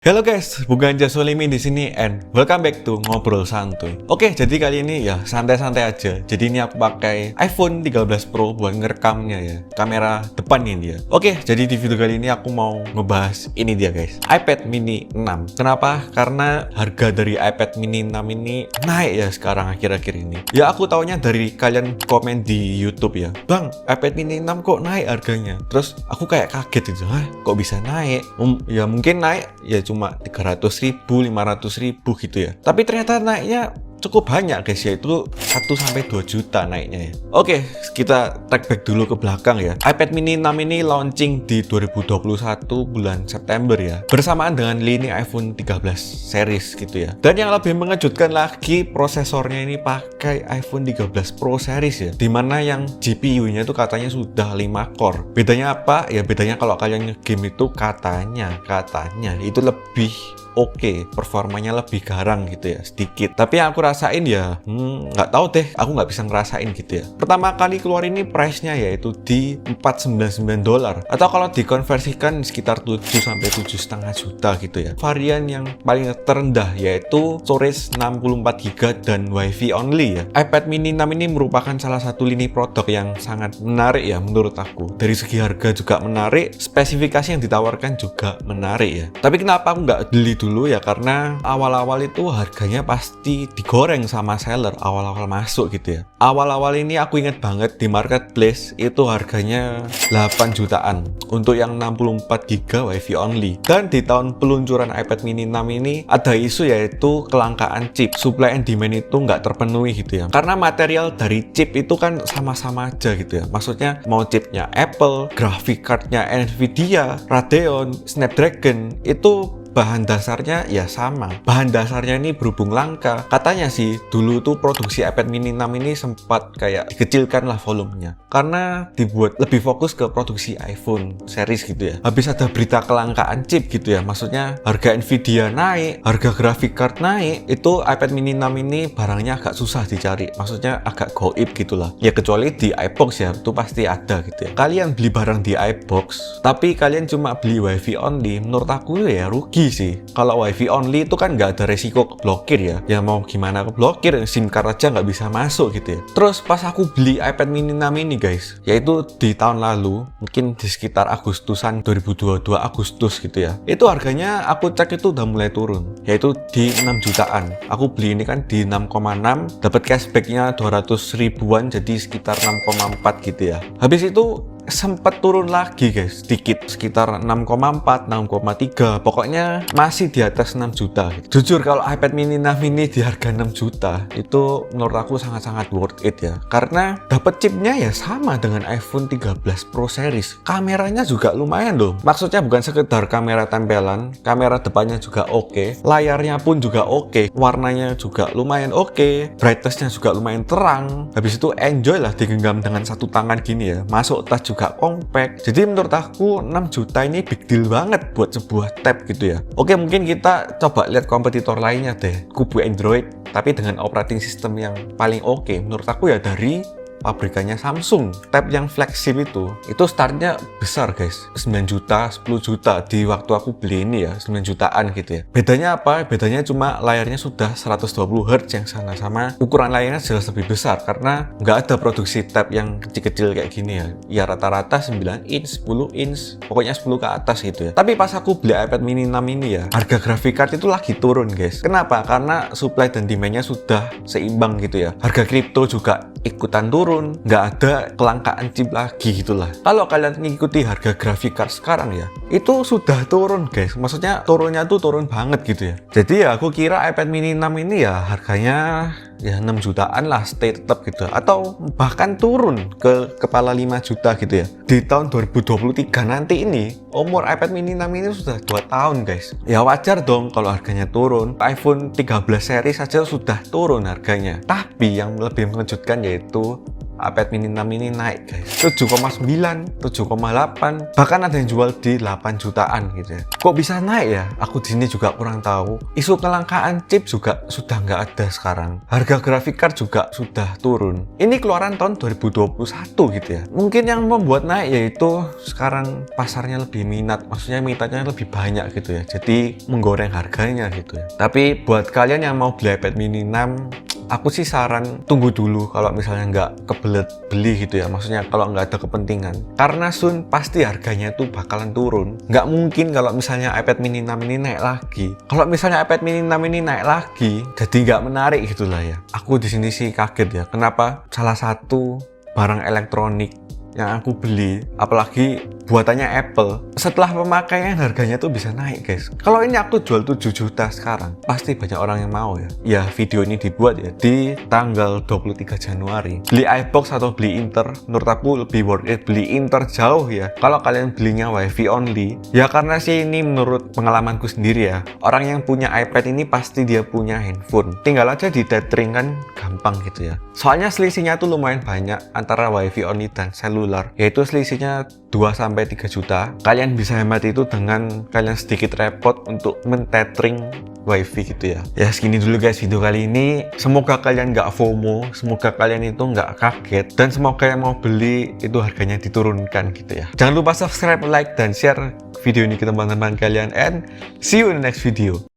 Halo guys, bukan Jasolimi di sini and welcome back to Ngobrol Santuy. Oke, jadi kali ini ya santai-santai aja. Jadi ini aku pakai iPhone 13 Pro buat ngerekamnya ya. Kamera depan ini ya. Oke, jadi di video kali ini aku mau ngebahas ini dia guys. iPad mini 6. Kenapa? Karena harga dari iPad mini 6 ini naik ya sekarang akhir-akhir ini. Ya aku taunya dari kalian komen di YouTube ya. Bang, iPad mini 6 kok naik harganya? Terus aku kayak kaget gitu. Hah, kok bisa naik? Ya mungkin naik ya cuma 300.000, 500.000 gitu ya. Tapi ternyata naiknya cukup banyak guys, yaitu 1-2 juta naiknya ya. Oke, kita track back dulu ke belakang ya. iPad mini 6 ini launching di 2021 bulan September ya, bersamaan dengan lini iPhone 13 series gitu ya. Dan yang lebih mengejutkan lagi, prosesornya ini pakai iPhone 13 Pro series ya, dimana yang GPU-nya itu katanya sudah 5 core. Bedanya apa? Ya bedanya kalau kalian nge-game itu katanya itu lebih oke, performanya lebih garang gitu ya, sedikit. Tapi yang aku rasain ya, nggak tahu deh, aku nggak bisa ngerasain gitu ya. Pertama kali keluar ini price-nya yaitu di $499, atau kalau dikonversikan sekitar 7-7,5 juta gitu ya. Varian yang paling terendah yaitu storage 64GB dan Wi-Fi only ya. iPad mini 6 ini merupakan salah satu lini produk yang sangat menarik ya menurut aku. Dari segi harga juga menarik, spesifikasi yang ditawarkan juga menarik ya. Tapi kenapa aku nggak beli dulu ya, karena awal-awal itu harganya pasti digoreng sama seller awal-awal masuk gitu ya. Awal-awal ini aku ingat banget di marketplace itu harganya 8 jutaan untuk yang 64GB Wi-Fi only. Dan di tahun peluncuran iPad mini 6 ini ada isu yaitu kelangkaan chip, supply and demand itu nggak terpenuhi gitu ya. Karena material dari chip itu kan sama-sama aja gitu ya. Maksudnya mau chipnya Apple, graphic cardnya Nvidia, Radeon, Snapdragon, itu bahan dasarnya ya sama. Bahan dasarnya ini berhubung langka. Katanya sih dulu tuh produksi iPad mini 6 ini sempat kayak dikecilkan lah volumenya, karena dibuat lebih fokus ke produksi iPhone series gitu ya. Habis ada berita kelangkaan chip gitu ya. Maksudnya harga Nvidia naik, harga graphic card naik, itu iPad mini 6 ini barangnya agak susah dicari. Maksudnya agak goib gitulah. Ya kecuali di iBox ya, itu pasti ada gitu ya. Kalian beli barang di iBox, tapi kalian cuma beli Wi-Fi only, menurut aku ya rugi sih. Kalau Wi-Fi only itu kan nggak ada resiko keblokir ya. Ya mau gimana keblokir, SIM card aja nggak bisa masuk gitu ya. Terus pas aku beli iPad mini 6 ini guys, yaitu di tahun lalu, mungkin di sekitar Agustusan 2022 Agustus gitu ya. Itu harganya aku cek itu udah mulai turun, yaitu di 6 jutaan. Aku beli ini kan di 6,6, dapat cashbacknya 200 ribuan, jadi sekitar 6,4 gitu ya. Habis itu sempat turun lagi guys, sedikit, sekitar 6,4, 6,3, pokoknya masih di atas 6 juta gitu. Jujur kalau iPad mini 6 ini di harga 6 juta itu menurut aku sangat-sangat worth it ya, karena dapat chipnya ya sama dengan iPhone 13 Pro series. Kameranya juga lumayan loh, maksudnya bukan sekedar kamera tempelan, kamera depannya juga oke, layarnya pun juga oke, warnanya juga lumayan oke, brightness-nya juga lumayan terang. Habis itu enjoy lah digenggam dengan satu tangan gini ya, masuk tas juga compact. Jadi menurut aku 6 juta ini big deal banget buat sebuah tab gitu ya. Oke, mungkin kita coba lihat kompetitor lainnya deh, kubu Android tapi dengan operating system yang paling oke menurut aku ya dari pabrikannya Samsung. Tab yang flagship itu startnya besar guys, 9 juta, 10 juta di waktu aku beli ini ya, 9 jutaan gitu ya. Bedanya apa? Bedanya cuma layarnya sudah 120Hz yang sana, sama ukuran layarnya jelas lebih besar karena nggak ada produksi tab yang kecil-kecil kayak gini ya. Ya rata-rata 9 inch, 10 inch, pokoknya 10 ke atas gitu ya. Tapi pas aku beli iPad mini 6 ini ya, harga graphic card itu lagi turun guys. Kenapa? Karena supply dan demand-nya sudah seimbang gitu ya. Harga kripto juga ikutan turun, nggak ada kelangkaan chip lagi gitulah. Kalau kalian ngikuti harga graphic card sekarang ya, itu sudah turun guys, maksudnya turunnya tuh turun banget gitu ya. Jadi ya aku kira iPad mini 6 ini ya harganya ya 6 jutaan lah, stay tetap gitu, atau bahkan turun ke kepala 5 juta gitu ya. Di tahun 2023 nanti ini umur iPad mini 6 ini sudah 2 tahun guys. Ya wajar dong kalau harganya turun. iPhone 13 series saja sudah turun harganya. Tapi yang lebih mengejutkan yaitu iPad mini 6 ini naik guys. 7,9, 7,8, bahkan ada yang jual di 8 jutaan gitu ya. Kok bisa naik ya? Aku di sini juga kurang tahu. Isu kelangkaan chip juga sudah nggak ada sekarang. Harga graphic card juga sudah turun. Ini keluaran tahun 2021 gitu ya. Mungkin yang membuat naik yaitu sekarang pasarnya lebih minat, maksudnya minatnya lebih banyak gitu ya. Jadi menggoreng harganya gitu ya. Tapi buat kalian yang mau beli iPad mini 6, aku sih saran tunggu dulu kalau misalnya nggak kebelet beli gitu ya. Maksudnya kalau nggak ada kepentingan. Karena soon pasti harganya itu bakalan turun. Nggak mungkin kalau misalnya iPad mini 6 ini naik lagi. Kalau misalnya iPad mini 6 ini naik lagi, jadi nggak menarik gitulah ya. Aku di sini sih kaget ya. Kenapa salah satu barang elektronik yang aku beli, apalagi buatannya Apple, setelah pemakaian harganya tuh bisa naik guys. Kalau ini aku jual 7 juta sekarang, pasti banyak orang yang mau ya. Ya video ini dibuat ya di tanggal 23 Januari. Beli iBox atau beli Inter, menurut aku lebih worth it beli Inter jauh ya. Kalau kalian belinya WiFi only, ya karena sih ini menurut pengalamanku sendiri ya. Orang yang punya iPad ini pasti dia punya handphone. Tinggal aja di tethering kan gampang gitu ya. Soalnya selisihnya tuh lumayan banyak antara WiFi only dan seluler, yaitu selisihnya 2-3 juta. Kalian bisa hemat itu dengan kalian sedikit repot untuk mentethering WiFi gitu ya. Ya segini dulu guys video kali ini. Semoga kalian nggak FOMO, semoga kalian itu nggak kaget, dan semoga yang mau beli itu harganya diturunkan gitu ya. Jangan lupa subscribe, like, dan share video ini ke teman-teman kalian, and see you in the next video.